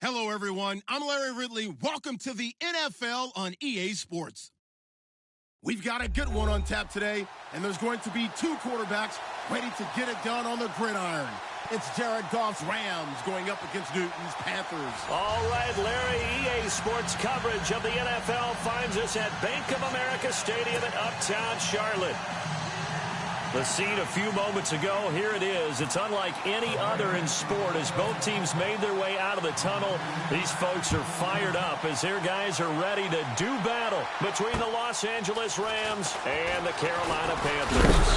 Hello, everyone. I'm Larry Ridley. Welcome to the NFL on EA Sports. We've got a good one on tap today, and there's going to be two quarterbacks ready to get it done on the gridiron. It's Jared Goff's Rams going up against Newton's Panthers. All right, Larry, EA Sports coverage of the NFL finds us at Bank of America Stadium in Uptown Charlotte. The scene a few moments ago, here it is. It's unlike any other in sport as both teams made their way out of the tunnel. These folks are fired up as their guys are ready to do battle between the Los Angeles Rams and the Carolina Panthers.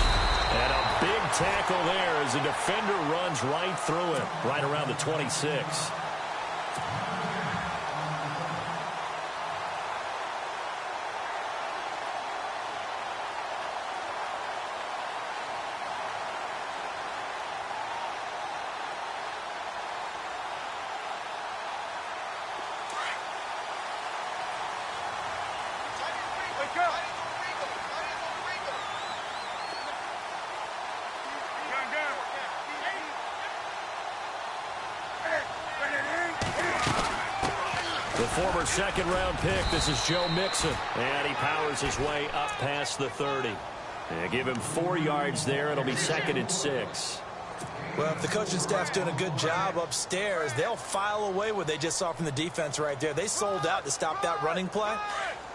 And a big tackle there as the defender runs right through him, right around the 26. The former second-round pick, this is Joe Mixon. And he powers his way up past the 30. And give him 4 yards there. It'll be 2nd and 6. Well, if the coaching staff's doing a good job upstairs, they'll file away what they just saw from the defense right there. They sold out to stop that running play.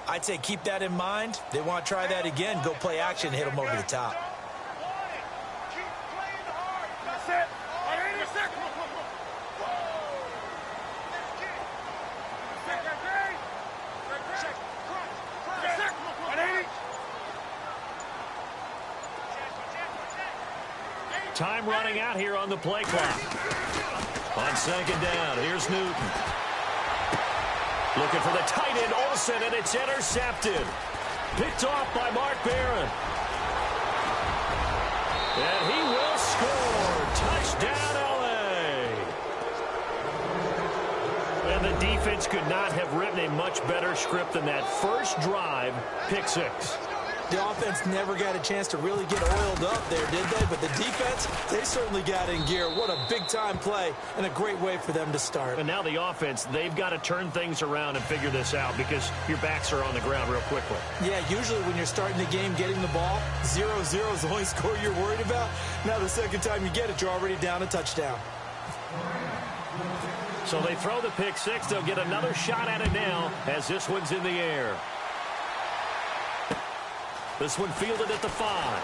I'd say keep that in mind. They want to try that again. Go play action, hit them over the top. Time running out here on the play clock. On second down, here's Newton. Looking for the tight end, Olsen, and it's intercepted. Picked off by Mark Barron. And he will score. Touchdown, L.A. And the defense could not have written a much better script than that first drive, pick 6. The offense never got a chance to really get oiled up there, did they? But the defense, they certainly got in gear. What a big-time play and a great way for them to start. And now the offense, they've got to turn things around and figure this out because your backs are on the ground real quickly. Yeah, usually when you're starting the game getting the ball, 0-0 is the only score you're worried about. Now the second time you get it, you're already down a touchdown. So they throw the pick 6. They'll get another shot at it now as this one's in the air. This one fielded at the 5.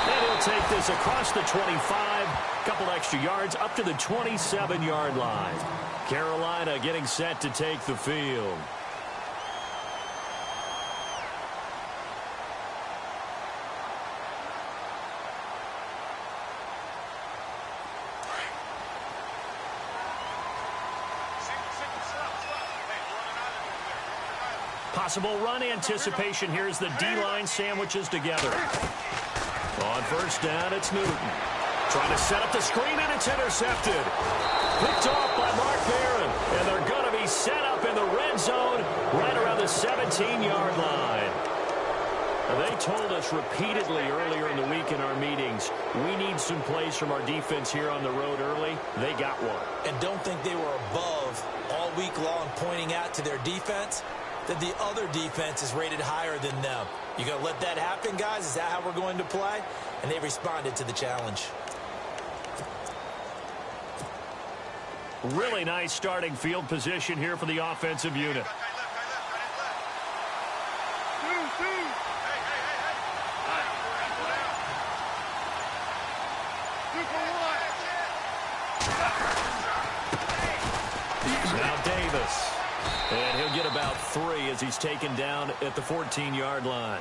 And he'll take this across the 25. Couple extra yards up to the 27-yard line. Carolina getting set to take the field. Possible run anticipation here as the D-line sandwiches together. On first down, it's Newton. Trying to set up the screen, and it's intercepted. Picked off by Mark Barron. And they're going to be set up in the red zone right around the 17-yard line. Now, they told us repeatedly earlier in the week in our meetings, we need some plays from our defense here on the road early. They got one. And don't think they were above all week long pointing out to their defense that the other defense is rated higher than them. You going to let that happen, guys? Is that how we're going to play? And they responded to the challenge. Really nice starting field position here for the offensive unit. Now Davis. And he'll get about 3 as he's taken down at the 14-yard line.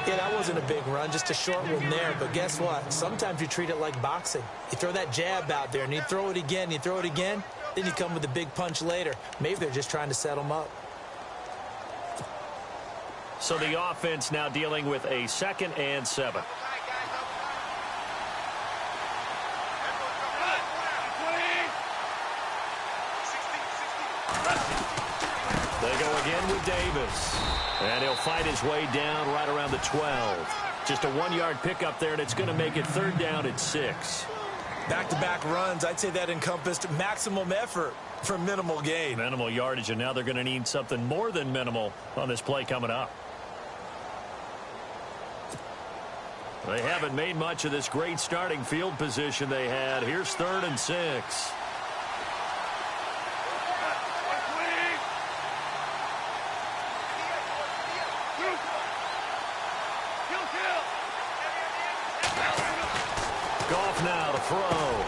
Yeah, that wasn't a big run, just a short one there. But guess what? Sometimes you treat it like boxing. You throw that jab out there, and you throw it again, you throw it again, then you come with a big punch later. Maybe they're just trying to set them up. So the offense now dealing with a 2nd and 7. They go again with Davis. And he'll fight his way down right around the 12. Just a 1-yard pickup there, and it's going to make it 3rd down at 6. Back-to-back runs, I'd say that encompassed maximum effort for minimal gain. Minimal yardage, and now they're going to need something more than minimal on this play coming up. They haven't made much of this great starting field position they had. Here's 3rd and 6. Goff now to throw.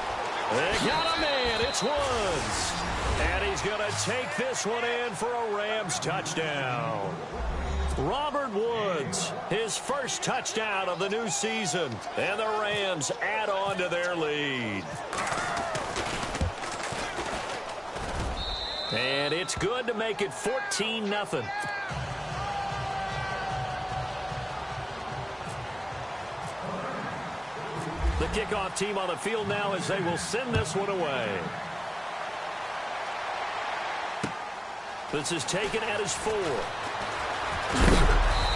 They got him in. It's Woods. And he's going to take this one in for a Rams touchdown. Robert Woods, his first touchdown of the new season. And the Rams add on to their lead. And it's good to make it 14-0. The kickoff team on the field now as they will send this one away. This is taken at his 4.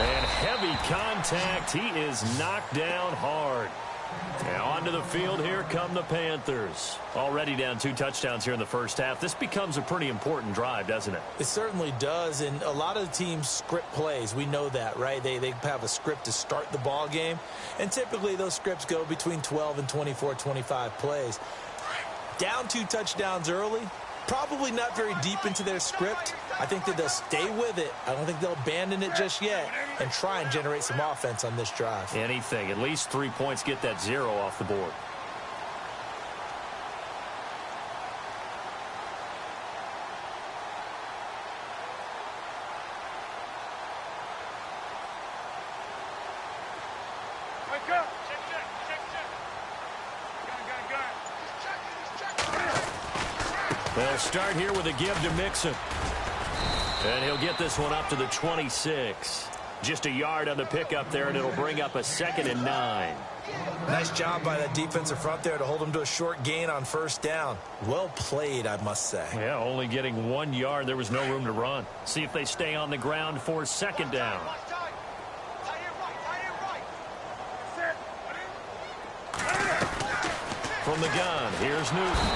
And heavy contact. He is knocked down hard. Now onto the field. Here come the Panthers. Already down 2 touchdowns here in the first half. This becomes a pretty important drive, doesn't it? It certainly does. And a lot of the teams script plays. We know that, right? They have a script to start the ball game. And typically those scripts go between 12 and 24, 25 plays. Down 2 touchdowns early. Probably not very deep into their script. I think that they'll stay with it. I don't think they'll abandon it just yet and try and generate some offense on this drive. Anything. At least 3 points, get that 0 off the board. Wake up. Check. They'll start here with a give to Mixon. And he'll get this one up to the 26. Just a yard on the pickup there, and it'll bring up a 2nd and 9. Nice job by that defensive front there to hold him to a short gain on 1st down. Well played, I must say. Yeah, only getting 1 yard. There was no room to run. See if they stay on the ground for 2nd down. From the gun, here's Newton.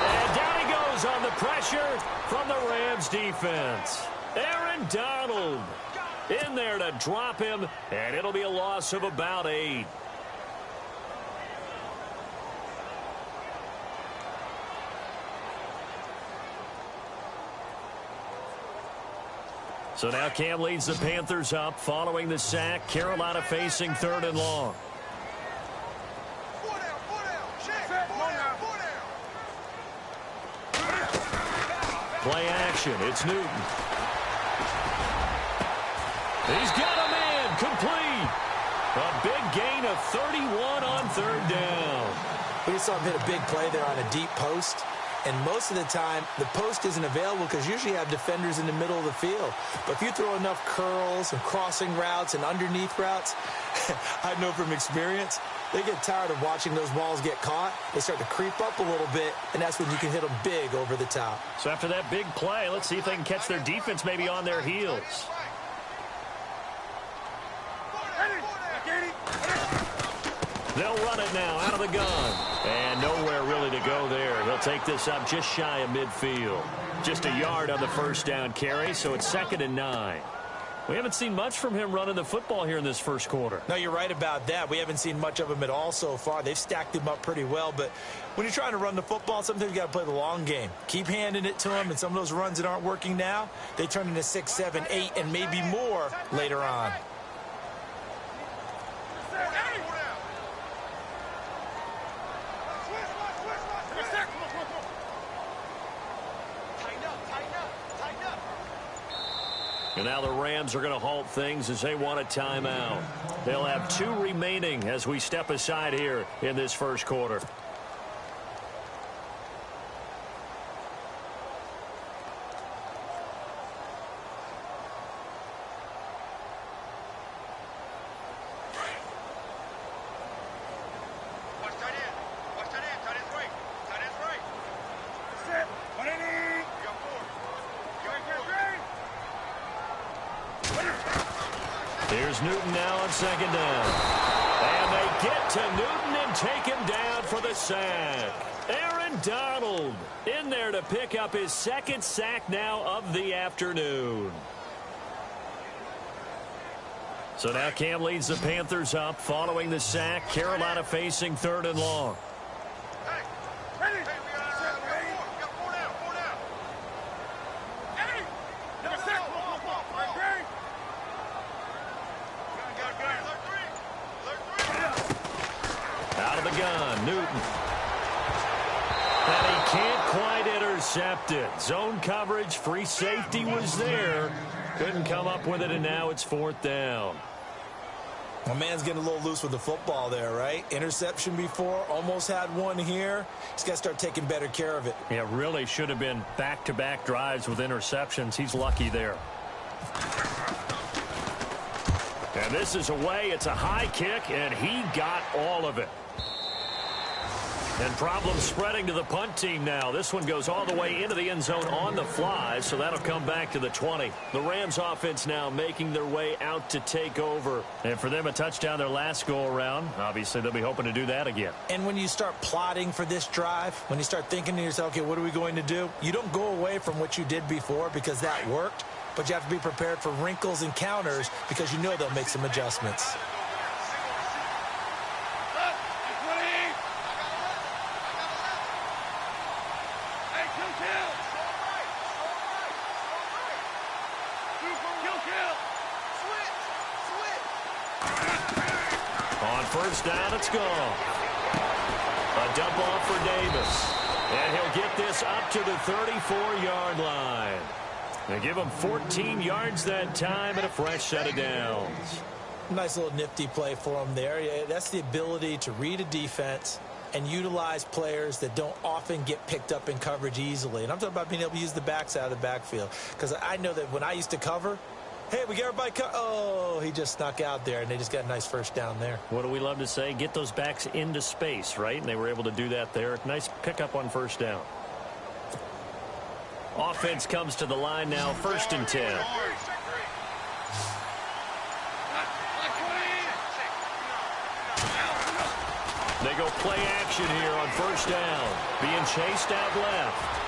And down he goes on the pressure from the Rams defense. Aaron Donald in there to drop him, and it'll be a loss of about 8. So now Cam leads the Panthers up following the sack. Carolina facing 3rd and long. Play action. It's Newton. He's got him in. Complete. A big gain of 31 on 3rd down. We just saw him hit a big play there on a deep post. And most of the time, the post isn't available because usually you have defenders in the middle of the field. But if you throw enough curls and crossing routes and underneath routes, I know from experience, they get tired of watching those balls get caught. They start to creep up a little bit, and that's when you can hit them big over the top. So after that big play, let's see if they can catch their defense maybe on their heels. They'll run it now out of the gun. And nowhere really to go there. He'll take this up just shy of midfield. Just a yard on the 1st down carry, so it's 2nd and 9. We haven't seen much from him running the football here in this first quarter. No, you're right about that. We haven't seen much of him at all so far. They've stacked him up pretty well, but when you're trying to run the football, sometimes you got to play the long game. Keep handing it to him, and some of those runs that aren't working now, they turn into 6, 7, 8, and maybe more later on. And now the Rams are going to halt things as they want a timeout. They'll have 2 remaining as we step aside here in this first quarter. Here's Newton now on 2nd down. And they get to Newton and take him down for the sack. Aaron Donald in there to pick up his second sack now of the afternoon. So now Cam leads the Panthers up following the sack. Carolina facing 3rd and long. Out of the gun, Newton. And he can't quite intercept it. Zone coverage, free safety was there. Couldn't come up with it, and now it's 4th down. My man's getting a little loose with the football there, right? Interception before, almost had one here. He's got to start taking better care of it. Yeah, really should have been back-to-back drives with interceptions. He's lucky there. And this is away. It's a high kick, and he got all of it. And problems spreading to the punt team now. This one goes all the way into the end zone on the fly, so that'll come back to the 20. The Rams offense now making their way out to take over. And for them, a touchdown their last go-around. Obviously, they'll be hoping to do that again. And when you start plotting for this drive, when you start thinking to yourself, okay, what are we going to do? You don't go away from what you did before because that worked, but you have to be prepared for wrinkles and counters because you know they'll make some adjustments. On first down, it's gone. A dump off for Davis. And he'll get this up to the 34-yard line. They give him 14 yards that time and a fresh set of downs. Nice little nifty play for him there. Yeah, that's the ability to read a defense and utilize players that don't often get picked up in coverage easily. And I'm talking about being able to use the backs out of the backfield. Because I know that when I used to cover, hey, we get everybody oh, he just snuck out there, and they just got a nice first down there. What do we love to say? Get those backs into space, right? And they were able to do that there. Nice pickup on first down. Offense comes to the line now, 1st and 10. They go play action here on first down. Being chased out left.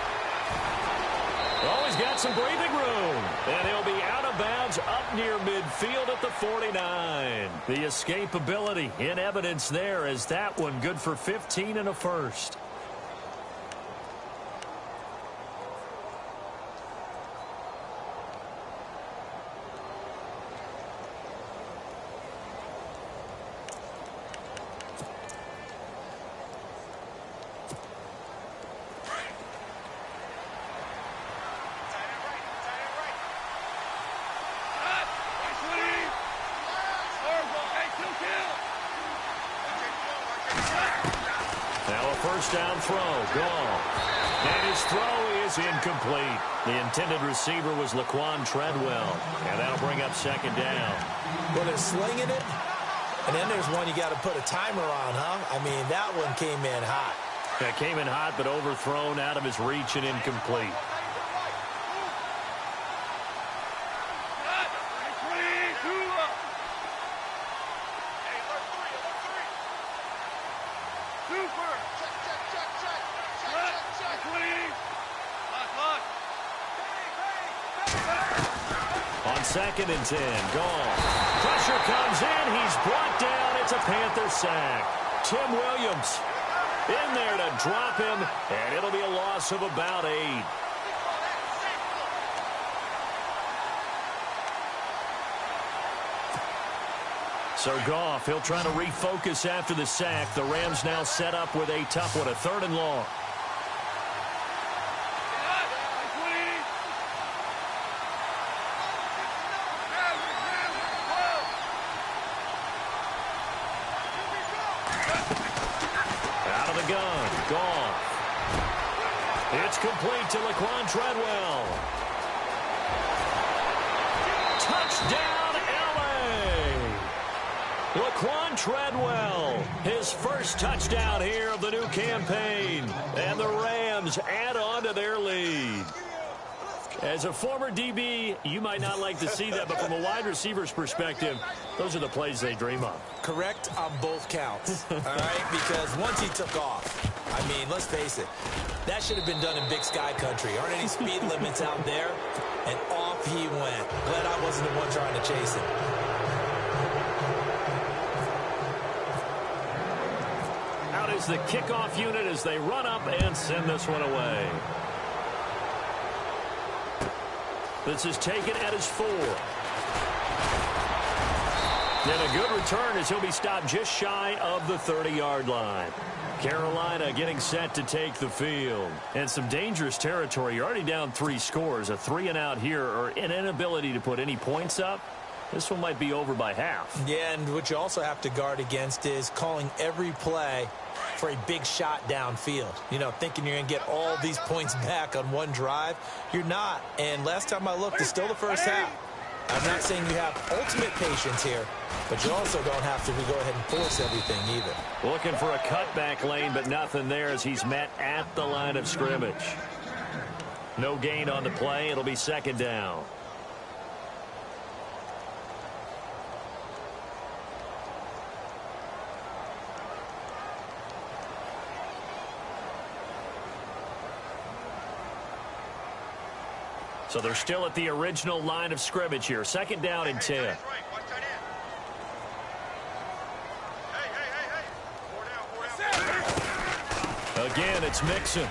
Oh, he's got some breathing room. And he'll be out of bounds up near midfield at the 49. The escapability in evidence there as that one good for 15 and a first. First down throw, gone. And his throw is incomplete. The intended receiver was Laquan Treadwell. And that'll bring up 2nd down. Well, they're slinging it. And then there's one you got to put a timer on, huh? I mean, that one came in hot. Yeah, came in hot, but overthrown, out of his reach and incomplete. On 2nd and 10, gone. Pressure comes in. He's brought down. It's a Panther sack. Tim Williams in there to drop him, and it'll be a loss of about 8. So Goff, he'll try to refocus after the sack. The Rams now set up with a tough one, a 3rd and long. It's complete to Laquan Treadwell. Touchdown, L.A. Laquan Treadwell, his first touchdown here of the new campaign. And the Rams add on to their lead. As a former DB, you might not like to see that, but from a wide receiver's perspective, those are the plays they dream of. Correct on both counts, all right? Because once he took off, I mean, let's face it, that should have been done in Big Sky Country. Aren't any speed limits out there? And off he went. Glad I wasn't the one trying to chase him. Out is the kickoff unit as they run up and send this one away. This is taken at his 4. And a good return as he'll be stopped just shy of the 30-yard line. Carolina getting set to take the field. And some dangerous territory. You're already down 3 scores. A 3-and-out here or an inability to put any points up. This one might be over by half. Yeah, and what you also have to guard against is calling every play for a big shot downfield. You know, thinking you're going to get all these points back on one drive. You're not. And last time I looked, it's still the first half. I'm not saying you have ultimate patience here, but you also don't have to go ahead and force everything either. Looking for a cutback lane, but nothing there as he's met at the line of scrimmage. No gain on the play. It'll be second down. So they're still at the original line of scrimmage here. Second down and 10. Again, it's Mixon.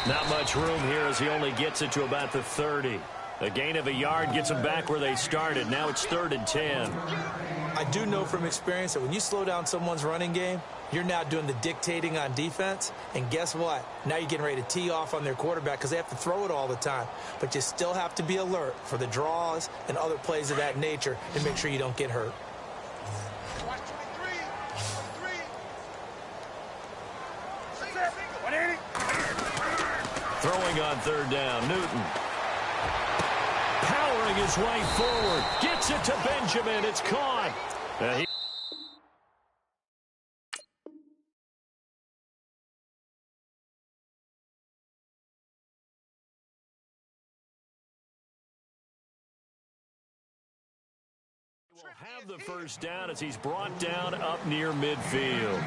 Not much room here as he only gets it to about the 30. A gain of a yard gets them back where they started. Now it's 3rd and 10. I do know from experience that when you slow down someone's running game, you're now doing the dictating on defense. And guess what? Now you're getting ready to tee off on their quarterback because they have to throw it all the time. But you still have to be alert for the draws and other plays of that nature and make sure you don't get hurt. Throwing on 3rd down, Newton. Powering his way forward. Gets it to Benjamin. It's caught. Will have the first down as he's brought down up near midfield.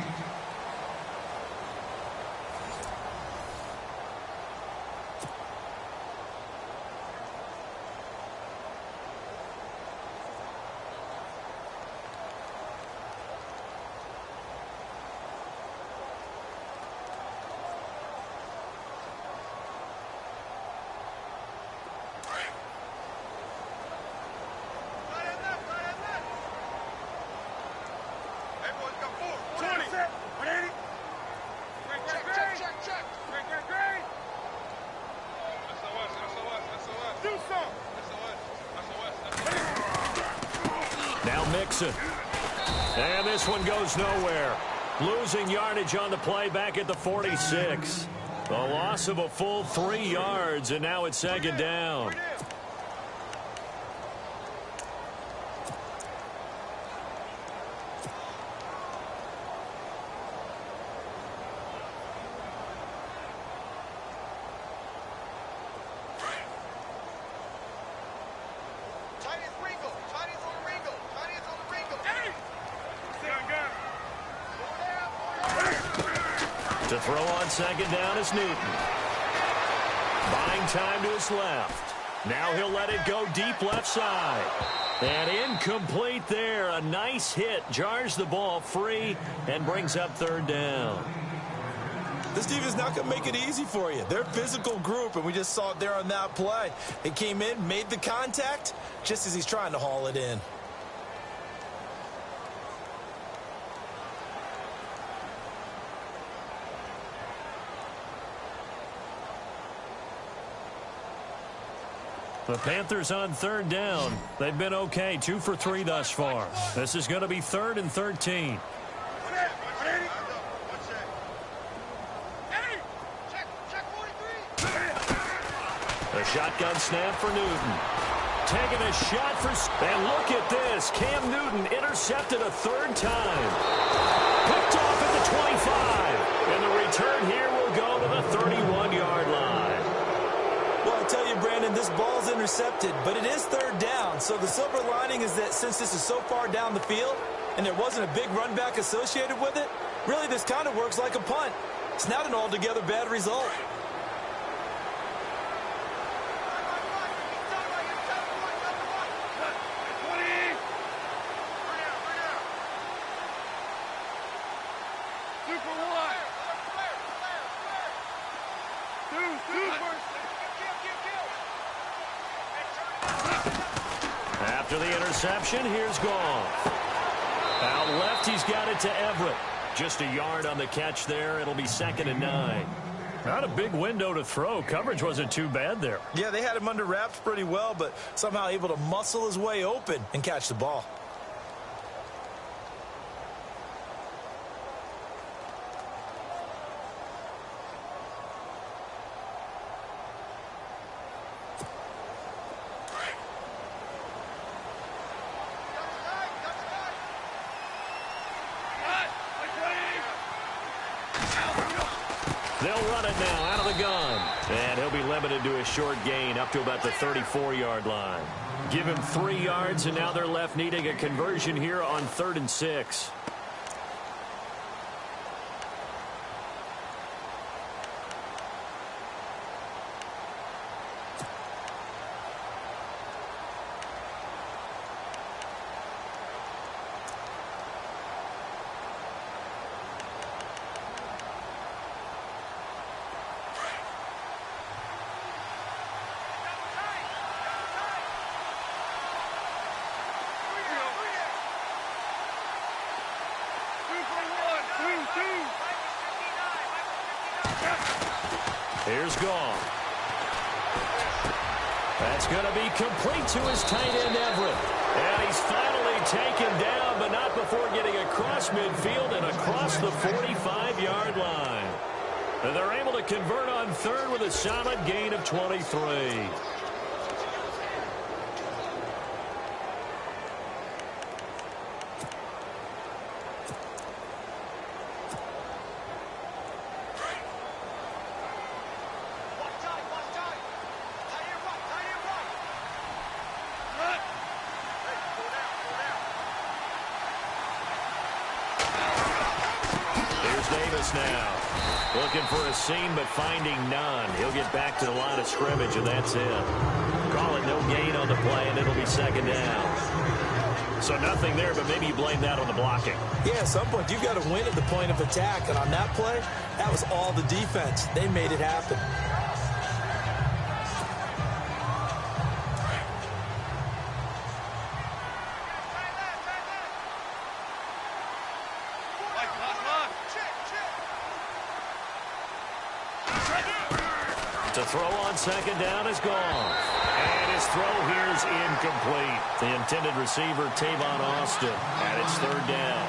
Now Mixon. And this one goes nowhere. Losing yardage on the play back at the 46. A loss of a full 3 yards, and now it's second down. To throw on second down is Newton. Buying time to his left. Now he'll let it go deep left side. And incomplete there. A nice hit. Jars the ball free and brings up 3rd down. This defense is not going to make it easy for you. They're a physical group, and we just saw it there on that play. They came in, made the contact, just as he's trying to haul it in. The Panthers on 3rd down. They've been okay, 2 for 3 thus far. This is going to be 3rd and 13. A shotgun snap for Newton. Taking a shot for... And look at this. Cam Newton intercepted a 3rd time. Picked off at the 25. And the return here will go to the 31-yard line. Well, I tell you, Brandon, lineman, this ball's intercepted, but it is third down. So the silver lining is that since this is so far down the field and there wasn't a big run back associated with it, really this kind of works like a punt. It's not an altogether bad result. After the interception, here's Goff. Out left, he's got it to Everett. Just a yard on the catch there. It'll be 2nd and 9. Not a big window to throw. Coverage wasn't too bad there. Yeah, they had him under wraps pretty well, but somehow able to muscle his way open and catch the ball. They'll run it now out of the gun. And he'll be limited to a short gain up to about the 34-yard line. Give him 3 yards, and now they're left needing a conversion here on 3rd and 6. Here's Goff. That's going to be complete to his tight end, Everett. And he's finally taken down, but not before getting across midfield and across the 45-yard line. And they're able to convert on 3rd with a solid gain of 23. Now looking for a seam but finding none. He'll get back to the line of scrimmage, and that's it. Call it no gain on the play, and it'll be 2nd down. So nothing there, but maybe you blame that on the blocking. Yeah, at some point you've got to win at the point of attack, and on that play, that was all the defense. They made it happen. To throw on 2nd down is gone. And his throw here is incomplete. The intended receiver, Tavon Austin, and it's 3rd down.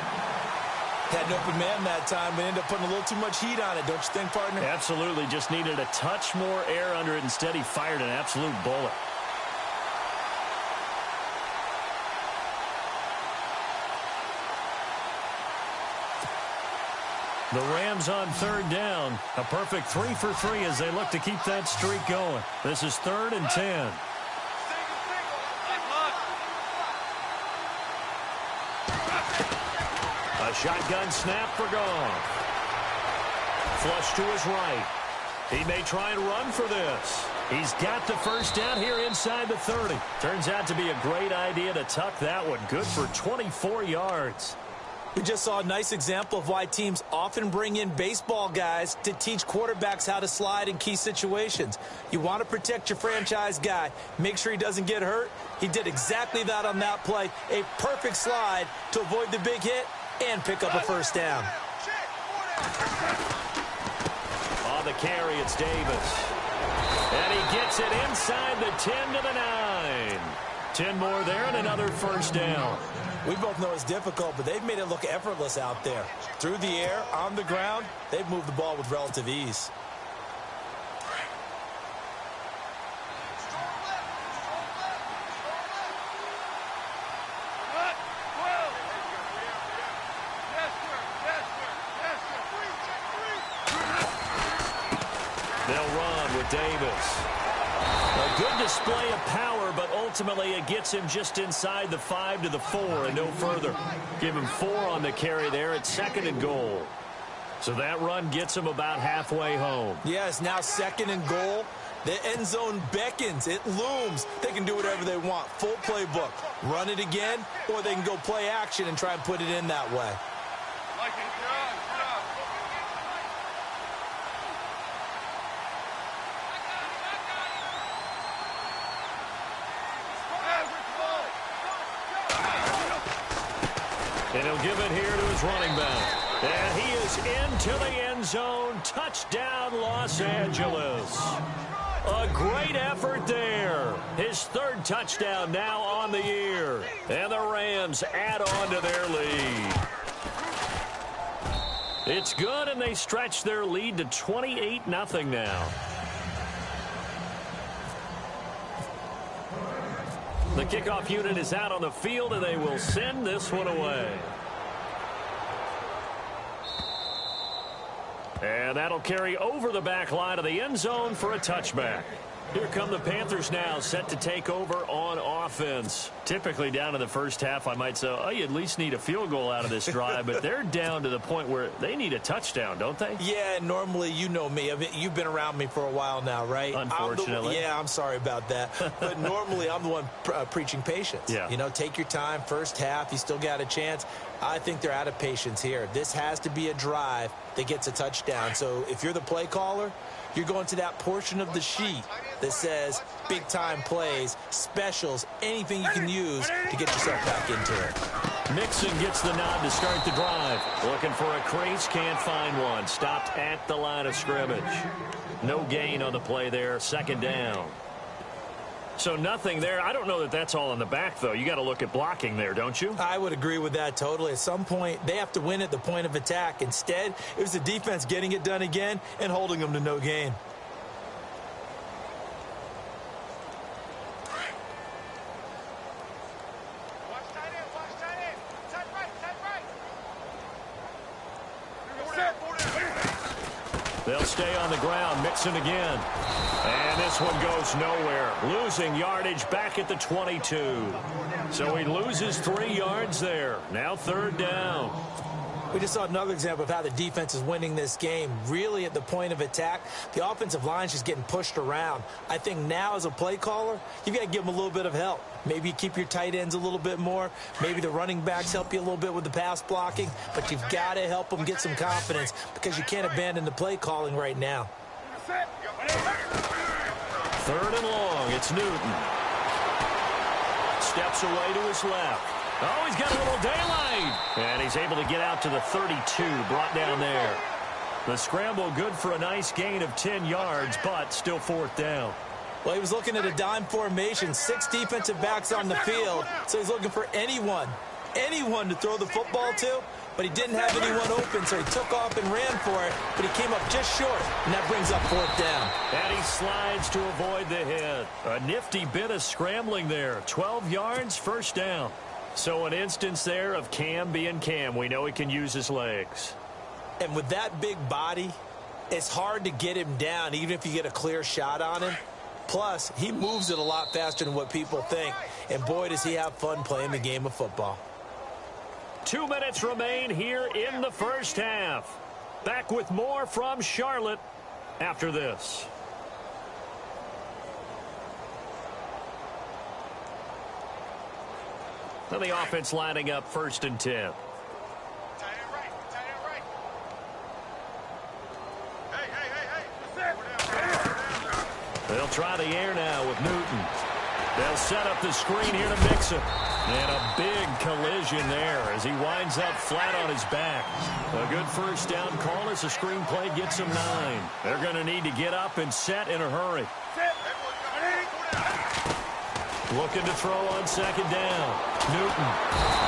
Had an open man that time, but ended up putting a little too much heat on it, don't you think, partner? Absolutely. Just needed a touch more air under it. Instead, he fired an absolute bullet. The Rams on 3rd down. A perfect 3 for 3 as they look to keep that streak going. This is 3rd and 10. A shotgun snap for Goff. Flush to his right. He may try and run for this. He's got the 1st down here inside the 30. Turns out to be a great idea to tuck that one. Good for 24 yards. We just saw a nice example of why teams often bring in baseball guys to teach quarterbacks how to slide in key situations. You want to protect your franchise guy. Make sure he doesn't get hurt. He did exactly that on that play. A perfect slide to avoid the big hit and pick up a 1st down. On the carry, it's Davis. And he gets it inside the 10 to the 9. 10 more there and another 1st down. We both know it's difficult, but they've made it look effortless out there. Through the air, on the ground, they've moved the ball with relative ease. They'll run with Davis. A good display of power, but ultimately it gets him just inside the 5 to the 4 and no further. Give him 4 on the carry there at 2nd and goal. So that run gets him about halfway home. Yes, now 2nd and goal. The end zone beckons. It looms. They can do whatever they want. Full playbook. Run it again, or they can go play action and try and put it in that way. And he'll give it here to his running back. And he is into the end zone. Touchdown, Los Angeles. A great effort there. His 3rd touchdown now on the year. And the Rams add on to their lead. It's good, and they stretch their lead to 28-0 now. The kickoff unit is out on the field, and they will send this one away. And that'll carry over the back line of the end zone for a touchback. Here come the Panthers now, set to take over on offense. Typically down in the first half, I might say, oh, you at least need a field goal out of this drive, but they're down to the point where they need a touchdown, don't they? Yeah, normally, you know me. You've been around me for a while now, right? Unfortunately. I'm sorry about that. But normally, I'm the one preaching patience. Yeah. You know, take your time, first half, you still got a chance. I think they're out of patience here. This has to be a drive that gets a touchdown. So if you're the play caller, you're going to that portion of the sheet that says big-time plays, specials, anything you can use to get yourself back into it. Mixon gets the nod to start the drive. Looking for a crease, can't find one. Stopped at the line of scrimmage. No gain on the play there, 2nd down. So nothing there. I don't know that that's all in the back, though. You got to look at blocking there, don't you? I would agree with that totally. At some point, they have to win at the point of attack. Instead, it was the defense getting it done again and holding them to no gain. They'll stay on the ground. Mixon again. And this one goes nowhere. Losing yardage back at the 22. So he loses 3 yards there. Now 3rd down. We just saw another example of how the defense is winning this game. Really at the point of attack, the offensive line's just getting pushed around. I think now as a play caller, you've got to give them a little bit of help. Maybe keep your tight ends a little bit more. Maybe the running backs help you a little bit with the pass blocking. But you've got to help them get some confidence because you can't abandon the play calling right now. 3rd and long. It's Newton. Steps away to his left. Oh, he's got a little daylight. And he's able to get out to the 32, brought down there. The scramble good for a nice gain of 10 yards, but still 4th down. Well, he was looking at a dime formation, 6 defensive backs on the field, so he's looking for anyone to throw the football to, but he didn't have anyone open, so he took off and ran for it, but he came up just short, and that brings up 4th down. And he slides to avoid the hit. A nifty bit of scrambling there. 12 yards, 1st down. So an instance there of Cam being Cam. We know he can use his legs. And with that big body, it's hard to get him down, even if you get a clear shot on him. Plus, he moves it a lot faster than what people think. And boy, does he have fun playing the game of football. 2 minutes remain here in the first half. Back with more from Charlotte after this. And the offense lining up 1st and 10. They'll try the air now with Newton. They'll set up the screen here to Mixon. And a big collision there as he winds up flat on his back. A good 1st down call as the screen play gets him 9. They're going to need to get up and set in a hurry. Looking to throw on 2nd down. Newton.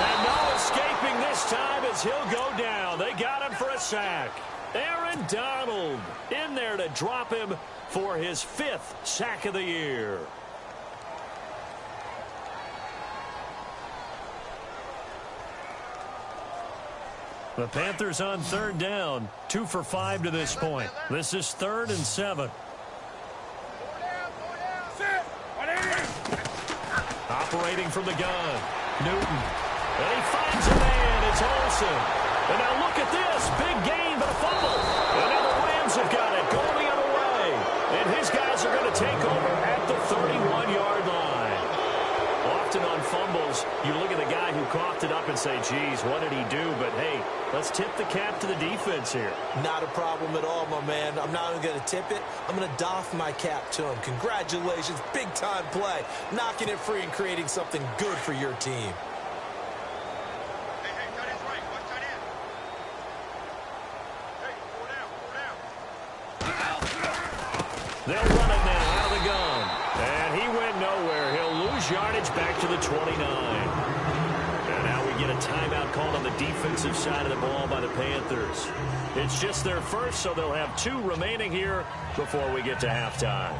And no escaping this time as he'll go down. They got him for a sack. Aaron Donald in there to drop him for his 5th sack of the year. The Panthers on 3rd down. 2 for 5 to this point. This is 3rd and 7. waiting from the gun. Newton. And he finds a man. It's Olsen. And now look at this. Big gain, but a fumble. And now the Rams have got it. Going the other way. And his guys are going to take over at the 31-yard line. Often on fumbles, you look at the guy who coughed it up and say, geez, what did he do? But, hey, let's tip the cap to the defense here. Not a problem at all, my man. I'm not even going to tip it. I'm going to doff my cap to him. Congratulations. Big-time play. Knocking it free and creating something good for your team. They'll run it now out of the gun. And he went nowhere. He'll lose yardage back to the 29. And now we get a timeout called on the defensive side of the ball by the Panthers. It's just their first, so they'll have 2 remaining here before we get to halftime.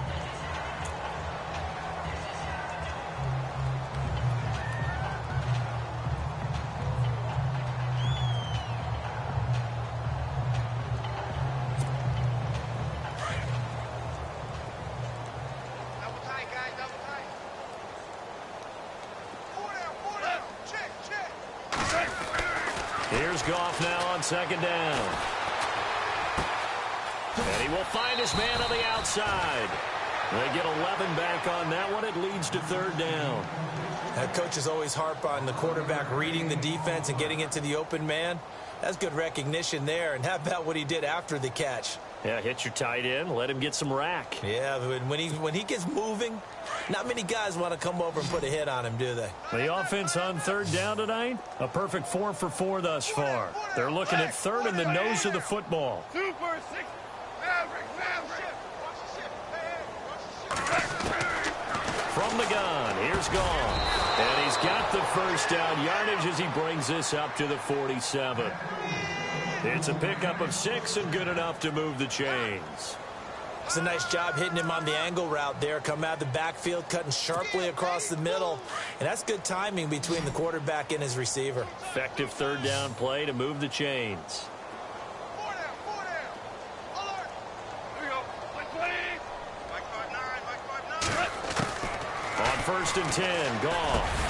Here's Goff now on second down. And he will find his man on the outside. They get 11 back on that one. It leads to third down. Coaches always harp on the quarterback reading the defense and getting into the open man. That's good recognition there. And how about what he did after the catch? Yeah, hit your tight end. Let him get some rack. Yeah, when he gets moving, not many guys want to come over and put a hit on him, do they? The offense on third down tonight, a perfect 4 for 4 thus far. They're looking at third in the nose of the football. From the gun, here's Goff. And he's got the first down yardage as he brings this up to the 47. It's a pickup of 6 and good enough to move the chains. It's a nice job hitting him on the angle route there. Come out of the backfield, cutting sharply across the middle. And that's good timing between the quarterback and his receiver. Effective third down play to move the chains. On first and 10, Goff.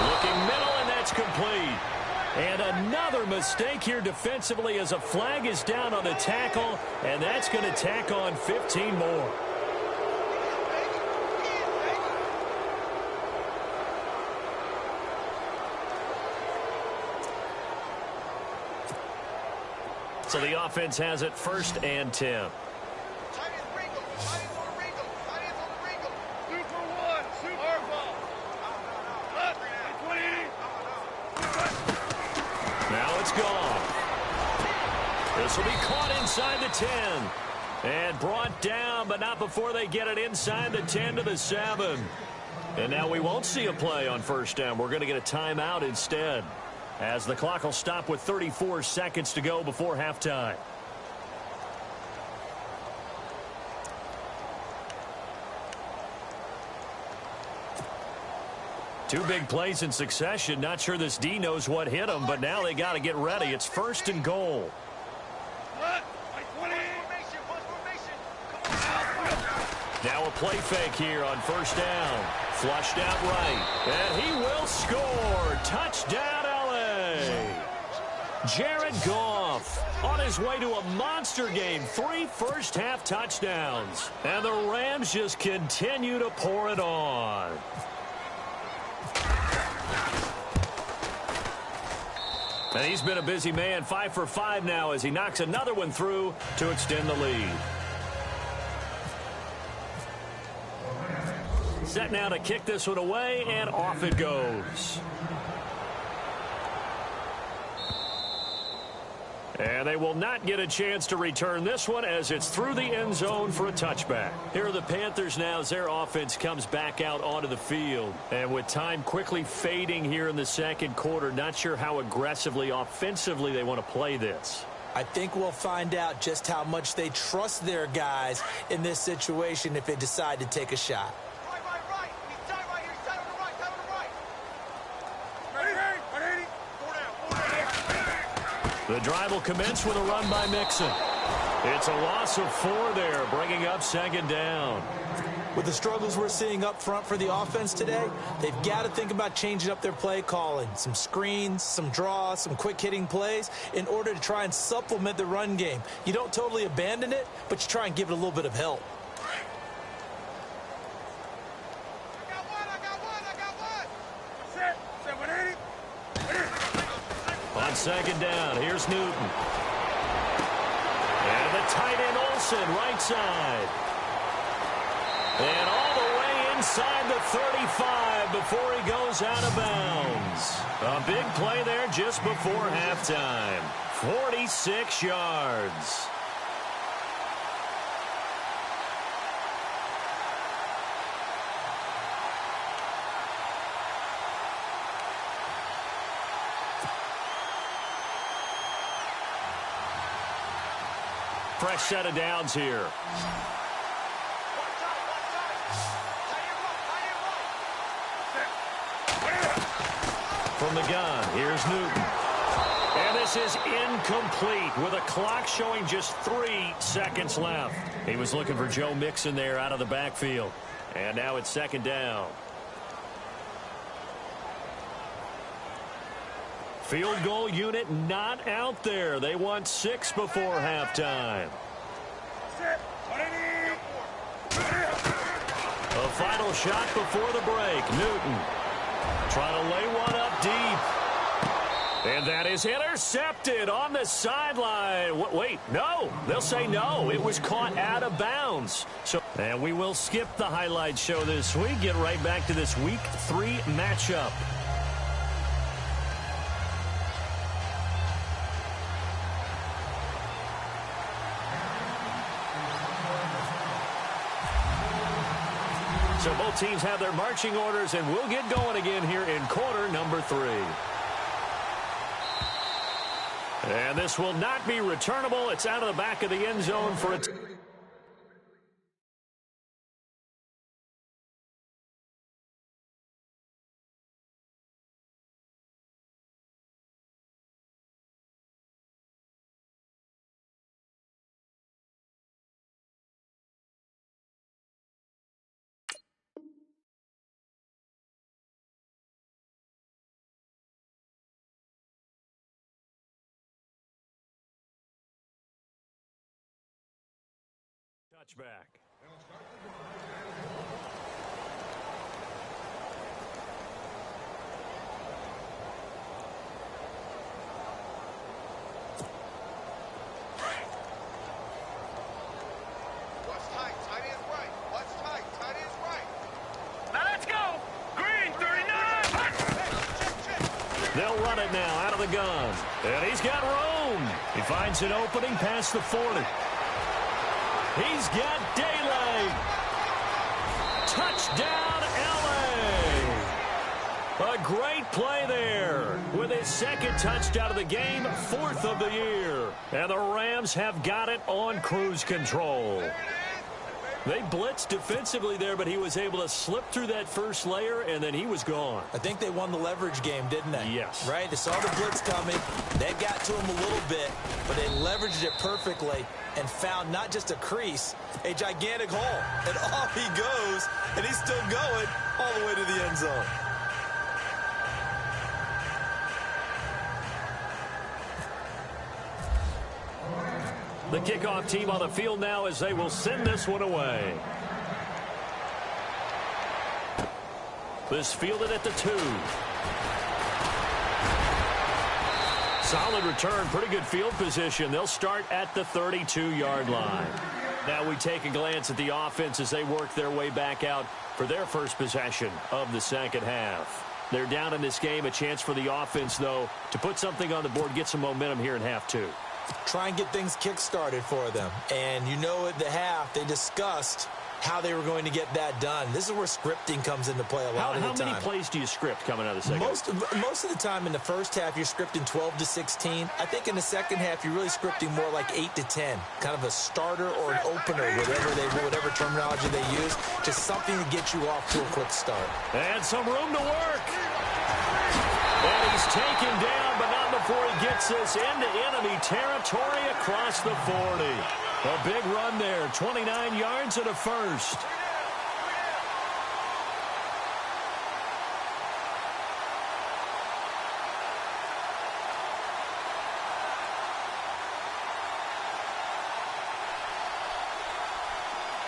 Looking middle, and that's complete. And another mistake here defensively as a flag is down on the tackle, and that's going to tack on 15 more. So the offense has it first and 10. This will be caught inside the 10 and brought down, but not before they get it inside the 10 to the 7. And now we won't see a play on first down. We're going to get a timeout instead, as the clock will stop with 34 seconds to go before halftime. Two big plays in succession. Not sure this D knows what hit him, but now they got to get ready. It's first and goal. Now a play fake here on first down. Flushed out right. And he will score. Touchdown, L.A. Jared Goff on his way to a monster game. 3 first-half touchdowns. And the Rams just continue to pour it on. And he's been a busy man. 5 for 5 now as he knocks another one through to extend the lead. Set now to kick this one away, and off it goes. And they will not get a chance to return this one as it's through the end zone for a touchback. Here are the Panthers now as their offense comes back out onto the field. And with time quickly fading here in the second quarter, not sure how aggressively, offensively they want to play this. I think we'll find out just how much they trust their guys in this situation if they decide to take a shot. The drive will commence with a run by Mixon. It's a loss of 4 there, bringing up second down. With the struggles we're seeing up front for the offense today, they've got to think about changing up their play calling. Some screens, some draws, some quick-hitting plays in order to try and supplement the run game. You don't totally abandon it, but you try and give it a little bit of help. On second down, here's Newton. And the tight end Olsen, right side. And all the way inside the 35 before he goes out of bounds. A big play there just before halftime. 46 yards. Fresh set of downs here. From the gun, here's Newton. And this is incomplete with a clock showing just 3 seconds left. He was looking for Joe Mixon there out of the backfield. And now it's second down. Field goal unit not out there. They want 6 before halftime. A final shot before the break. Newton trying to lay one up deep. And that is intercepted on the sideline. Wait, no. They'll say no. It was caught out of bounds. And we will skip the highlight show this week. Get right back to this Week 3 matchup. So both teams have their marching orders, and we'll get going again here in quarter number 3. And this will not be returnable. It's out of the back of the end zone for a touchback. What's tight? Tight is right. What's tight? Tight is right. Now let's go. Green 39. They'll run it now out of the gun. And he's got room. He finds an opening past the 40. He's got daylight. Touchdown, L.A. A great play there with his second touchdown of the game, 4th of the year. And the Rams have got it on cruise control. They blitzed defensively there, but he was able to slip through that first layer, and then he was gone. I think they won the leverage game, didn't they? Yes. Right? They saw the blitz coming. They got to him a little bit, but they leveraged it perfectly and found not just a crease, a gigantic hole. And off he goes, and he's still going all the way to the end zone. The kickoff team on the field now as they will send this one away. This fielded at the 2. Solid return, pretty good field position. They'll start at the 32-yard line. Now we take a glance at the offense as they work their way back out for their first possession of the second half. They're down in this game. A chance for the offense, though, to put something on the board, get some momentum here in half 2. Try and get things kick-started for them. And you know at the half, they discussed how they were going to get that done. This is where scripting comes into play a lot of the time. How many plays do you script coming out of the second half? Most of the time in the first half, you're scripting 12 to 16. I think in the second half, you're really scripting more like 8 to 10. Kind of a starter or an opener, whatever terminology they use. Just something to get you off to a quick start. And some room to work. And he's taken down, but not before he gets gets us into enemy territory across the 40. A big run there, 29 yards and a first.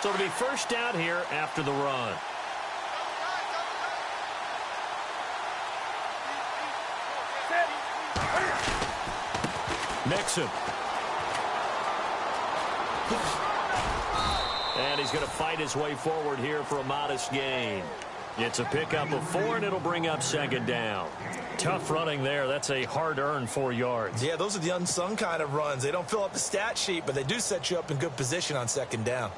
So it'll be first down here after the run. Mixon. And he's going to fight his way forward here for a modest gain. It's a pickup of 4, and it'll bring up second down. Tough running there. That's a hard-earned 4 yards. Yeah, those are the unsung kind of runs. They don't fill up the stat sheet, but they do set you up in good position on second down.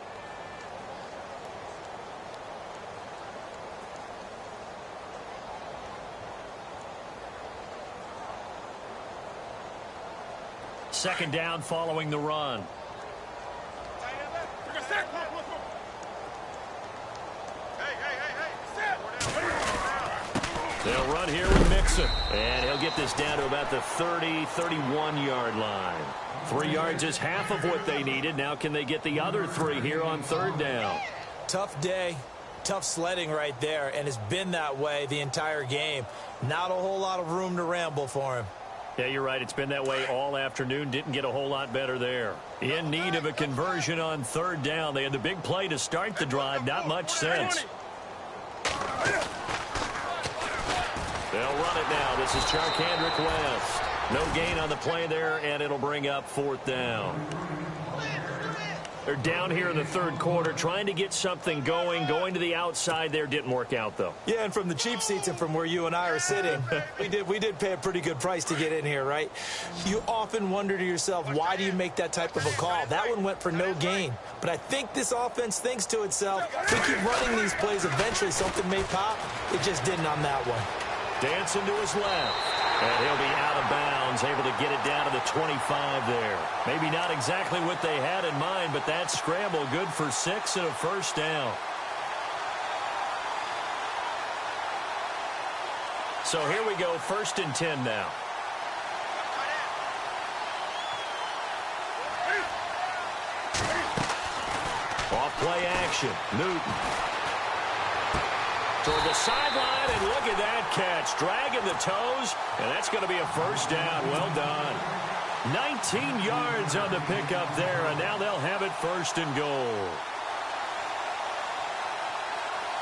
Second down following the run. They'll run here with Mixon. And he'll get this down to about the 30, 31-yard line. 3 yards is half of what they needed. Now can they get the other 3 here on third down? Tough day, tough sledding right there, and it's been that way the entire game. Not a whole lot of room to ramble for him. Yeah, you're right. It's been that way all afternoon. Didn't get a whole lot better there. In need of a conversion on third down. They had the big play to start the drive. Not much sense. They'll run it now. This is Charkandrick West. No gain on the play there, and it'll bring up fourth down. They're down here in the third quarter, trying to get something going. Going to the outside there didn't work out, though. Yeah, and from the cheap seats and from where you and I are sitting, we did pay a pretty good price to get in here, right? You often wonder to yourself, why do you make that type of a call? That one went for no gain. But I think this offense thinks to itself, if we keep running these plays, eventually something may pop. It just didn't on that one. Dancing to his left. And he'll be out of bounds, able to get it down to the 25 there. Maybe not exactly what they had in mind, but that scramble good for 6 and a first down. So here we go, 1st and 10 now. Off play action, Newton. Toward the sideline, and look at that catch. Dragging the toes, and that's going to be a first down. Well done. 19 yards on the pickup there, and now they'll have it 1st and goal.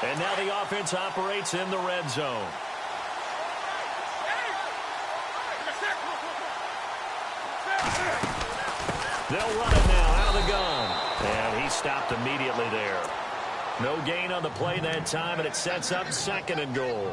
And now the offense operates in the red zone. They'll run it now out of the gun. And he stopped immediately there. No gain on the play that time, and it sets up 2nd and goal.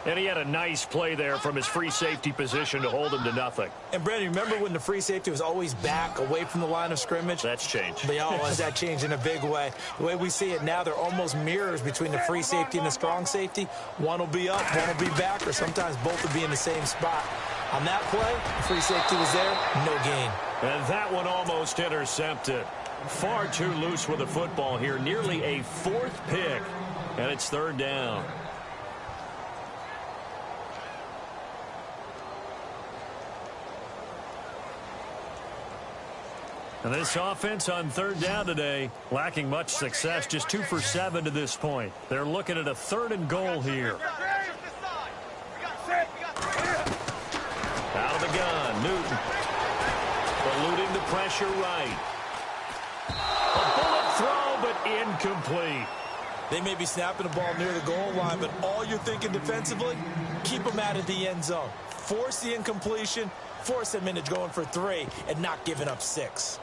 And he had a nice play there from his free safety position to hold him to nothing. And, Brandon, remember when the free safety was always back away from the line of scrimmage? That's changed. But has that changed in a big way? The way we see it now, they're almost mirrors between the free safety and the strong safety. One will be up, one will be back, or sometimes both will be in the same spot. On that play, the free safety was there, no gain. And that one almost intercepted. Far too loose with the football here. Nearly a 4th pick. And it's 3rd down. And this offense on 3rd down today, lacking much success. Just 2 for 7 to this point. They're looking at a 3rd and goal here. Out of the gun, Newton. Eluding the pressure right. A bullet throw, but incomplete. They may be snapping the ball near the goal line, but all you're thinking defensively, keep them out of the end zone. Force the incompletion, force them into going for 3, and not giving up 6.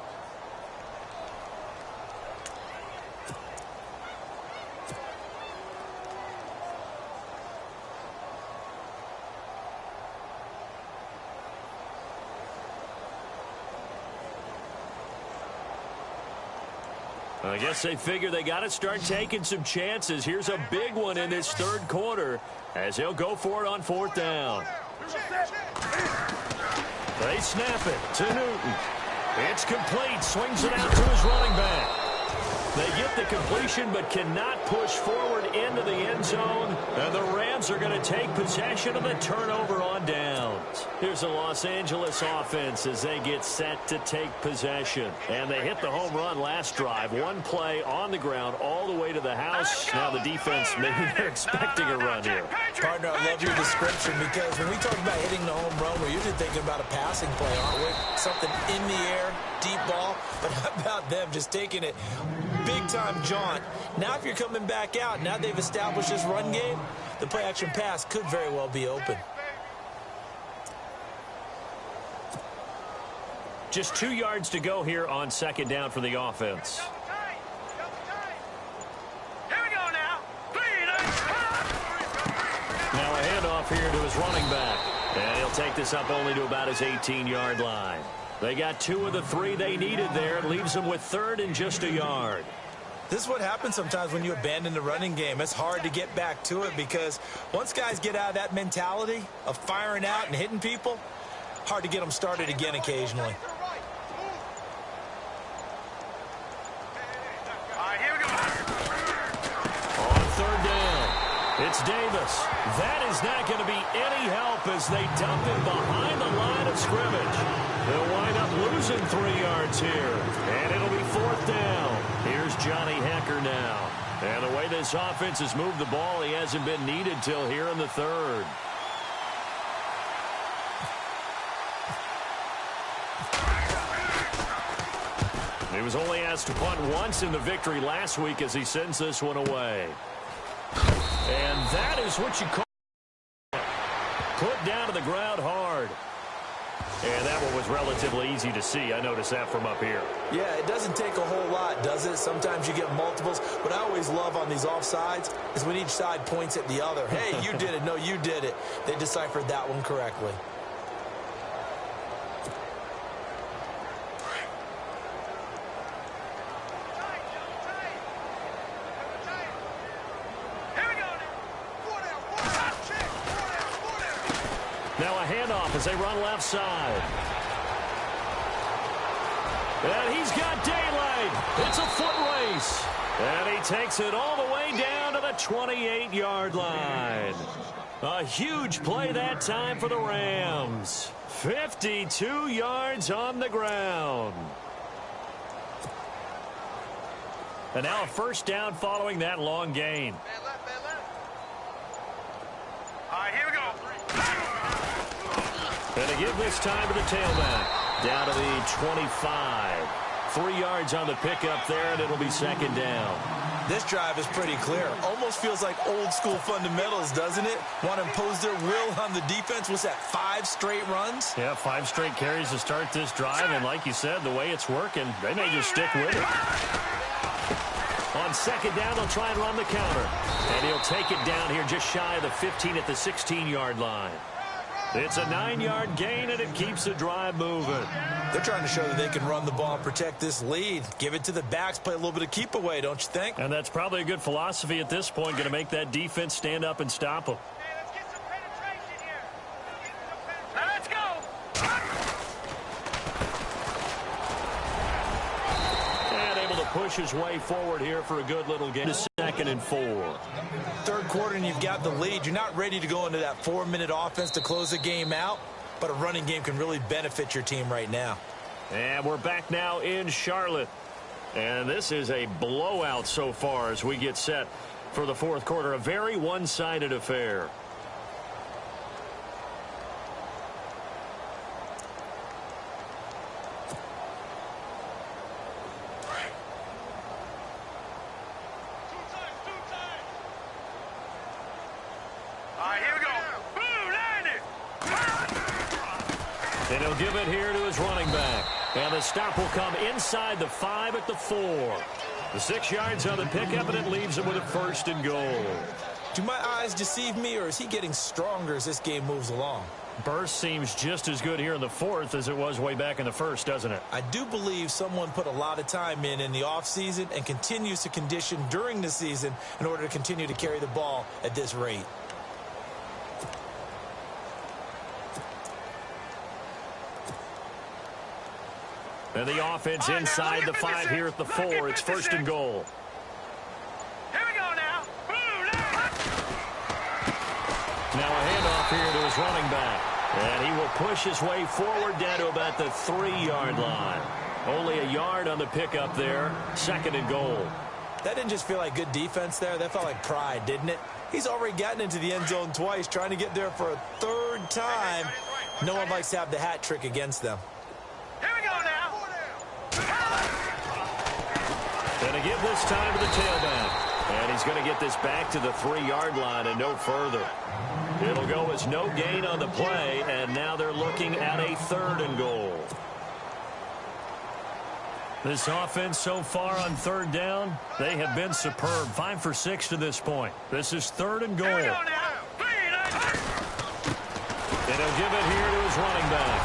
I guess they figure they got to start taking some chances. Here's a big one in this 3rd quarter as he'll go for it on 4th down. They snap it to Newton. It's complete. Swings it out to his running back. They get the completion but cannot push forward into the end zone. And the Rams are going to take possession of the turnover on downs. Here's the Los Angeles offense as they get set to take possession. And they hit the home run last drive. One play on the ground all the way to the house. Now the defense, maybe they're expecting a run here. Partner, I love your description because when we talk about hitting the home run, we're usually thinking about a passing play, aren't we? Something in the air, deep ball. But how about them just taking it big-time jaunt? Now if you're coming back out, now they've established this run game, the play-action pass could very well be open. Just 2 yards to go here on second down for the offense. Now a handoff here to his running back. And he'll take this up only to about his 18-yard line. They got 2 of the 3 they needed there. It leaves them with third and just a yard. This is what happens sometimes when you abandon the running game. It's hard to get back to it because once guys get out of that mentality of firing out and hitting people, hard to get them started again occasionally. On third down, it's Davis. That is not going to be any help as they dump him behind the line of scrimmage. They'll wind up losing 3 yards here, and it'll be fourth down. Here's Johnny Hecker now. And the way this offense has moved the ball, he hasn't been needed till here in the third. He was only asked to punt once in the victory last week as he sends this one away. And that is what you call put down to the ground hard. And that one was relatively easy to see. I noticed that from up here. Yeah, it doesn't take a whole lot, does it? Sometimes you get multiples. What I always love on these offsides is when each side points at the other. Hey, you did it. No, you did it. They deciphered that one correctly. Now a handoff as they run left side. And he's got daylight. It's a foot race. And he takes it all the way down to the 28-yard line. A huge play that time for the Rams. 52 yards on the ground. And now a first down following that long gain. All right, here we go. And they give this time to the tailback. Down to the 25. 3 yards on the pickup there, and it'll be second down. This drive is pretty clear. Almost feels like old school fundamentals, doesn't it? Want to impose their will on the defense. What's that, 5 straight runs? Yeah, 5 straight carries to start this drive, and like you said, the way it's working, they may just stick with it. On second down, they'll try and run the counter. And he'll take it down here just shy of the 15 at the 16-yard line. It's a 9-yard gain, and it keeps the drive moving. They're trying to show that they can run the ball and protect this lead. Give it to the backs, play a little bit of keep away, don't you think? And that's probably a good philosophy at this point, going to make that defense stand up and stop them. Let's get some penetration here. Now let's go. And able to push his way forward here for a good little gain. Second and 4. Third quarter and you've got the lead. You're not ready to go into that 4-minute offense to close the game out, but a running game can really benefit your team right now. And we're back now in Charlotte. And this is a blowout so far as we get set for the fourth quarter. A very one-sided affair. And he'll give it here to his running back. And the stop will come inside the 5 at the 4. The 6 yards on the pickup, and it leaves him with a first and goal. Do my eyes deceive me, or is he getting stronger as this game moves along? Burst seems just as good here in the fourth as it was way back in the first, doesn't it? I do believe someone put a lot of time in the offseason and continues to condition during the season in order to continue to carry the ball at this rate. And the offense inside the 5 here at the 4. It's first and goal. Here we go now. Now a handoff here to his running back. And he will push his way forward down to about the 3-yard line. Only a yard on the pickup there. Second and goal. That didn't just feel like good defense there. That felt like pride, didn't it? He's already gotten into the end zone twice, trying to get there for a 3rd time. No one likes to have the hat trick against them. Here we go now. And a give this time to the tailback. And he's going to get this back to the 3-yard line and no further. It'll go as no gain on the play, and now they're looking at a 3rd and goal. This offense so far on 3rd down, they have been superb. 5 for 6 to this point. This is 3rd and goal. Here we go now. And he'll give it here to his running back.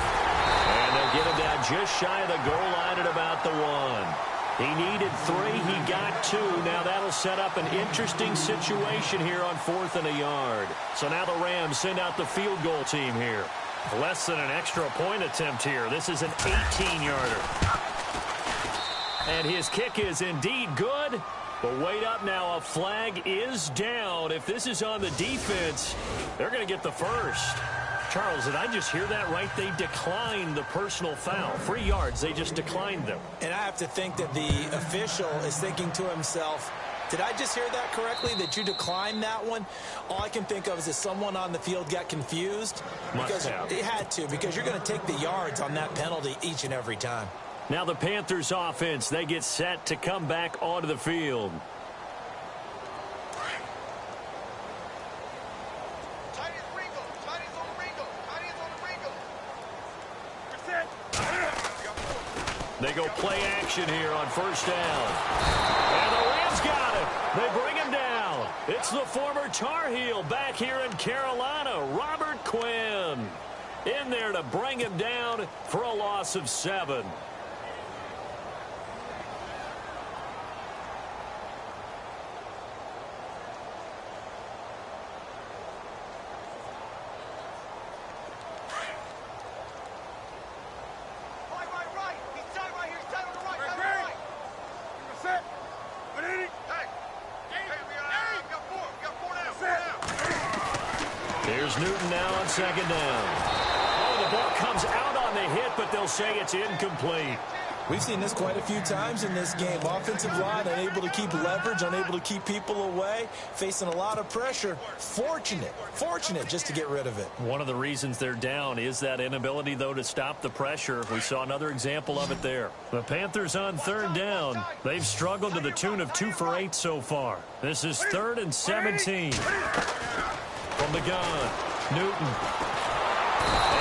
And they'll get him down just shy of the goal line at about the 1. He needed 3. He got 2. Now that'll set up an interesting situation here on 4th and a yard. So now the Rams send out the field goal team here. Less than an extra point attempt here. This is an 18-yarder. And his kick is indeed good. But wait up now. A flag is down. If this is on the defense, they're going to get the first. Charles, did I just hear that right? They declined the personal foul. 3 yards, they just declined them. And I have to think that the official is thinking to himself, did I just hear that correctly, that you declined that one? All I can think of is that someone on the field got confused. Because it had to, because you're going to take the yards on that penalty each and every time. Now the Panthers offense, they get set to come back onto the field. They go play action here on 1st down. And the Rams got him. They bring him down. It's the former Tar Heel back here in Carolina, Robert Quinn. In there to bring him down for a loss of 7. Here's Newton now on 2nd down. Oh, the ball comes out on the hit, but they'll say it's incomplete. We've seen this quite a few times in this game. Offensive line unable to keep leverage, unable to keep people away, facing a lot of pressure. Fortunate just to get rid of it. One of the reasons they're down is that inability, though, to stop the pressure. We saw another example of it there. The Panthers on 3rd down. They've struggled to the tune of 2 for 8 so far. This is 3rd and 17. From the gun, Newton.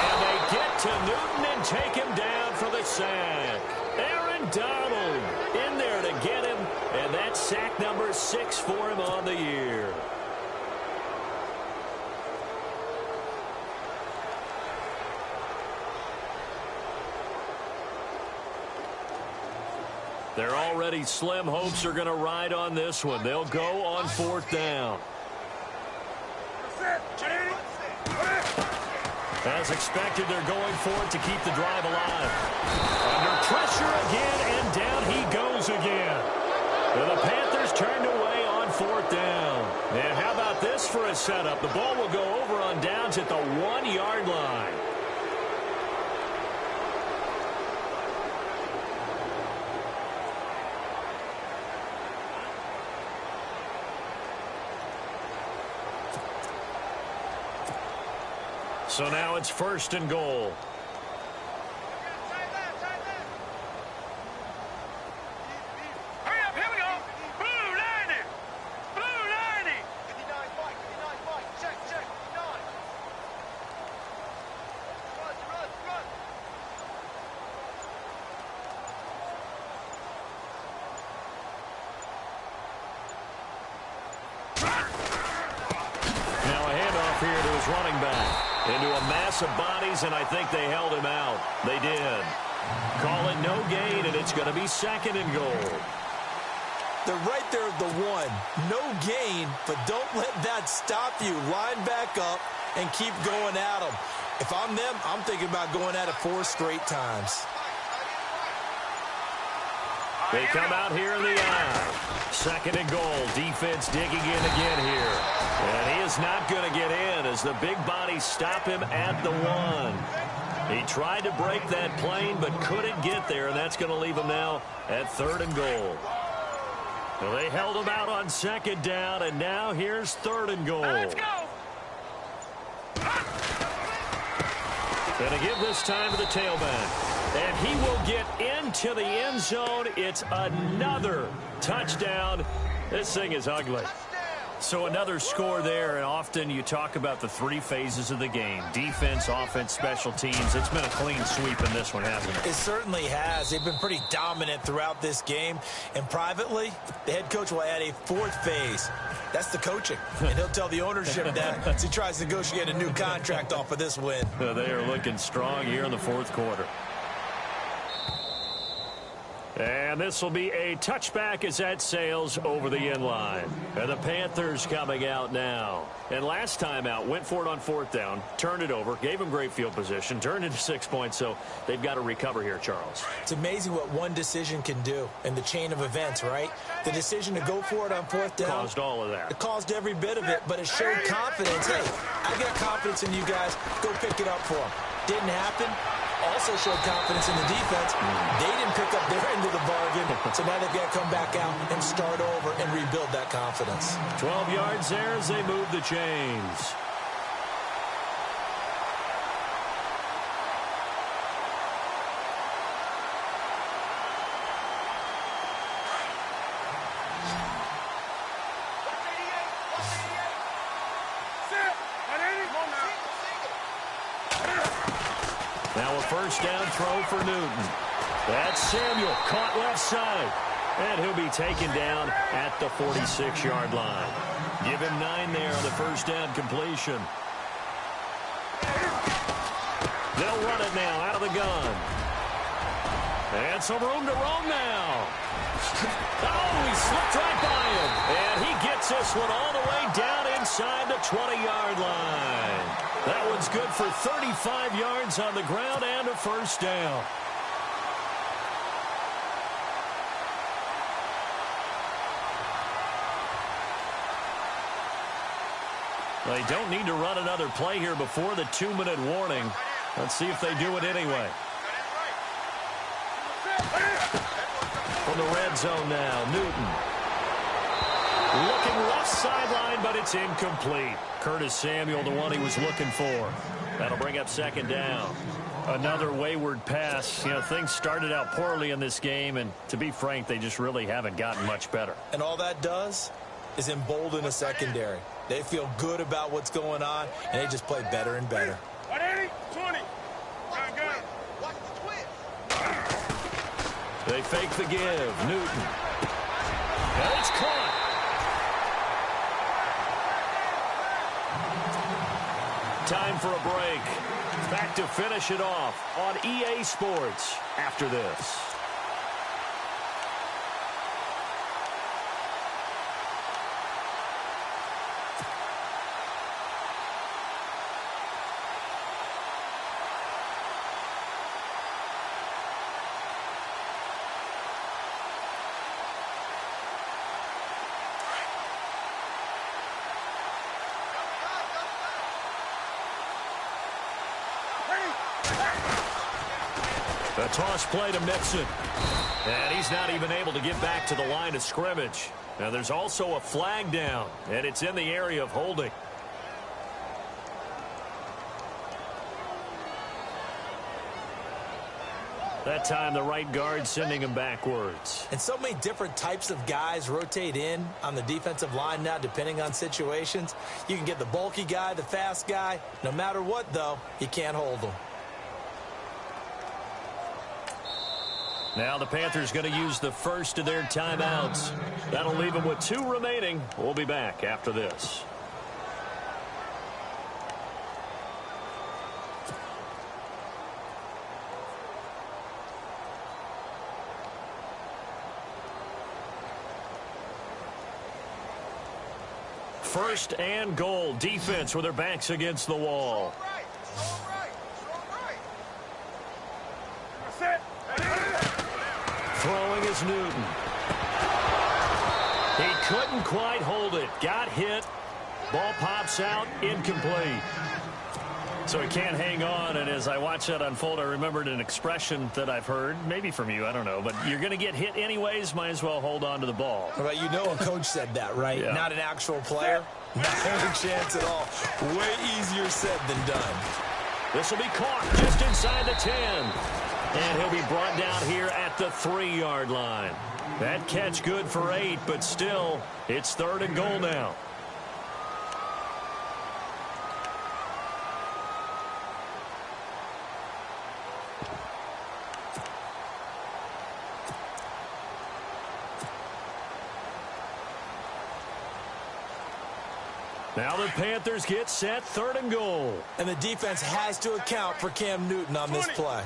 And they get to Newton and take him down for the sack. Aaron Donald in there to get him, and that's sack number 6 for him on the year. Their already slim hopes are going to ride on this one. They'll go on 4th down. As expected, they're going for it to keep the drive alive. Under pressure again, and down he goes again. And the Panthers turned away on 4th down. And how about this for a setup? The ball will go over on downs at the 1-yard line. So now it's 1st and goal. Hurry up, here we go. Blue 90. Blue 90. 59 fight, 59 fight. Check, 59. Run. Now a handoff here to his running back. Into a mass of bodies, and I think they held him out. They did. Call it no gain, and it's going to be 2nd and goal. They're right there at the 1. No gain, but don't let that stop you. Line back up and keep going at them. If I'm them, I'm thinking about going at it 4 straight times. They come out here in the eye. Second and goal. Defense digging in again here. And he is not going to get in as the big bodies stop him at the 1. He tried to break that plane but couldn't get there, and that's going to leave him now at third and goal. Well, they held him out on second down, and now here's third and goal. Let's go. Going to give this time to the tailback. And he will get into the end zone. It's another touchdown. This thing is ugly. So another score there, and often you talk about the three phases of the game. Defense, offense, special teams. It's been a clean sweep in this one, hasn't it? It certainly has. They've been pretty dominant throughout this game. And privately, the head coach will add a fourth phase. That's the coaching. And he'll tell the ownership that as he tries to negotiate a new contract off of this win. They are looking strong here in the fourth quarter. And this will be a touchback as that sails over the end line. And the Panthers coming out now. And last time out, went for it on fourth down, turned it over, gave them great field position, turned into 6 points, so they've got to recover here, Charles. It's amazing what one decision can do in the chain of events, right? The decision to go for it on fourth down. Caused all of that. It caused every bit of it, but it showed confidence. Hey, I got confidence in you guys. Go pick it up for them. Didn't happen. Also showed confidence in the defense. They didn't pick up their end of the bargain, so now they've got to come back out and start over and rebuild that confidence. 12 yards there as they move the chains. Now a first down throw for Newton. That's Samuel, caught left side. And he'll be taken down at the 46-yard line. Give him 9 there on the first down completion. They'll run it now out of the gun. And some room to roam now. Oh, he slipped right by him. And he gets this one all the way down inside the 20-yard line. That one's good for 35 yards on the ground and a first down. They don't need to run another play here before the 2-minute warning. Let's see if they do it anyway. From the red zone now, Newton. Looking left sideline, but it's incomplete. Curtis Samuel, the one he was looking for. That'll bring up second down. Another wayward pass. You know, things started out poorly in this game, and to be frank, they just really haven't gotten much better. And all that does is embolden a secondary. They feel good about what's going on, and they just play better and better. 180, 20. Watch the twist. They fake the give. Newton. And it's caught. Time for a break. Back to finish it off on EA Sports after this. A toss play to Mixon. And he's not even able to get back to the line of scrimmage. Now there's also a flag down, and it's in the area of holding. That time the right guard sending him backwards. And so many different types of guys rotate in on the defensive line now, depending on situations. You can get the bulky guy, the fast guy. No matter what, though, you can't hold them. Now the Panthers going to use the first of their timeouts. That'll leave them with 2 remaining. We'll be back after this. First and goal. Defense with their backs against the wall. Throwing is Newton. He couldn't quite hold it. Got hit. Ball pops out. Incomplete. So he can't hang on, and as I watch that unfold, I remembered an expression that I've heard, maybe from you, I don't know, but you're going to get hit anyways, might as well hold on to the ball. Well, you know a coach said that, right? Yeah. Not an actual player. Not a chance at all. Way easier said than done. This will be caught just inside the 10. And he'll be brought down here at the 3-yard line. That catch good for 8, but still, it's 3rd and goal now. Now the Panthers get set, 3rd and goal. And the defense has to account for Cam Newton on this play.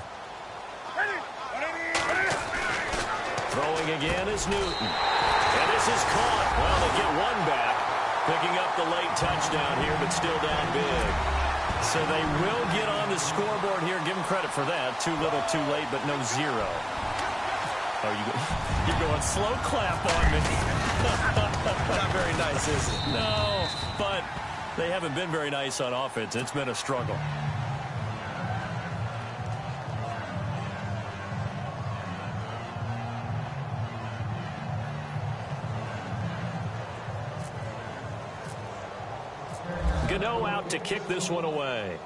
Throwing again is Newton. And this is caught. Well, they get one back. Picking up the late touchdown here, but still down big. So they will get on the scoreboard here. Give them credit for that. Too little, too late, but no 0. Oh, you're going slow clap on me. Not very nice, is it? No, but they haven't been very nice on offense. It's been a struggle. Gano out to kick this one away.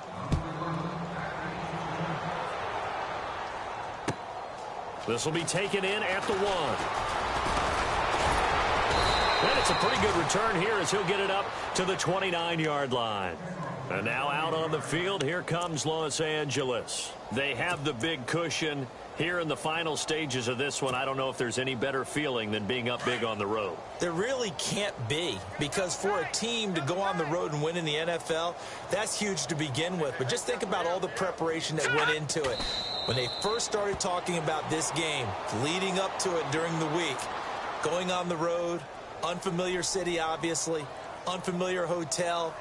This will be taken in at the 1. And it's a pretty good return here as he'll get it up to the 29-yard line. And now out on the field, here comes Los Angeles. They have the big cushion here in the final stages of this one. I don't know if there's any better feeling than being up big on the road. There really can't be, because for a team to go on the road and win in the NFL, that's huge to begin with. But just think about all the preparation that went into it. When they first started talking about this game, leading up to it during the week, going on the road, unfamiliar city, obviously, unfamiliar hotel.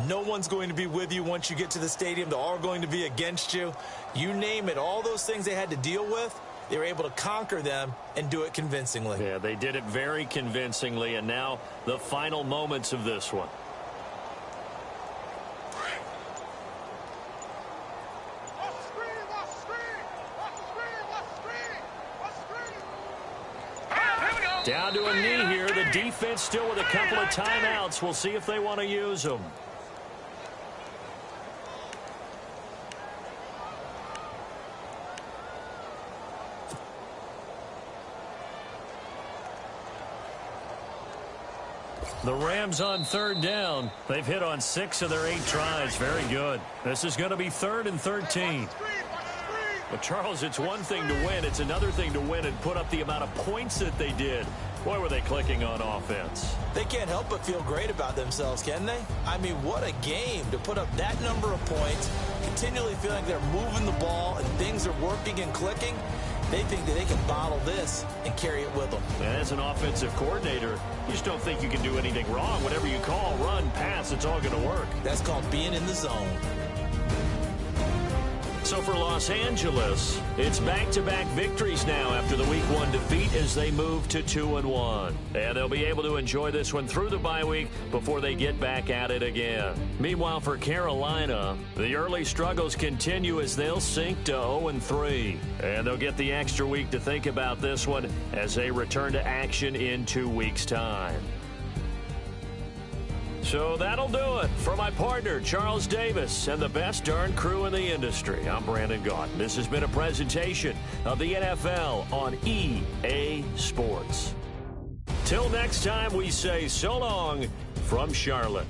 No one's going to be with you once you get to the stadium. They're all going to be against you. You name it, all those things they had to deal with, they were able to conquer them and do it convincingly. Yeah, they did it very convincingly, and now the final moments of this one. Down to a knee here. The defense still with a couple of timeouts. We'll see if they want to use them. The Rams on 3rd down. They've hit on 6 of their 8 tries. Very good. This is going to be 3rd and 13. But, Charles, it's one thing to win. It's another thing to win and put up the amount of points that they did. Boy, were they clicking on offense. They can't help but feel great about themselves, can they? I mean, what a game to put up that number of points, continually feeling they're moving the ball and things are working and clicking. They think that they can bottle this and carry it with them. And as an offensive coordinator, you just don't think you can do anything wrong. Whatever you call, run, pass, it's all going to work. That's called being in the zone. So for Los Angeles, it's back-to-back victories now after the Week 1 defeat as they move to 2-1. And they'll be able to enjoy this one through the bye week before they get back at it again. Meanwhile, for Carolina, the early struggles continue as they'll sink to 0-3. And they'll get the extra week to think about this one as they return to action in 2 weeks' time. So that'll do it. For my partner, Charles Davis, and the best darn crew in the industry, I'm Brandon Gaunt. This has been a presentation of the NFL on EA Sports. Till next time, we say so long from Charlotte.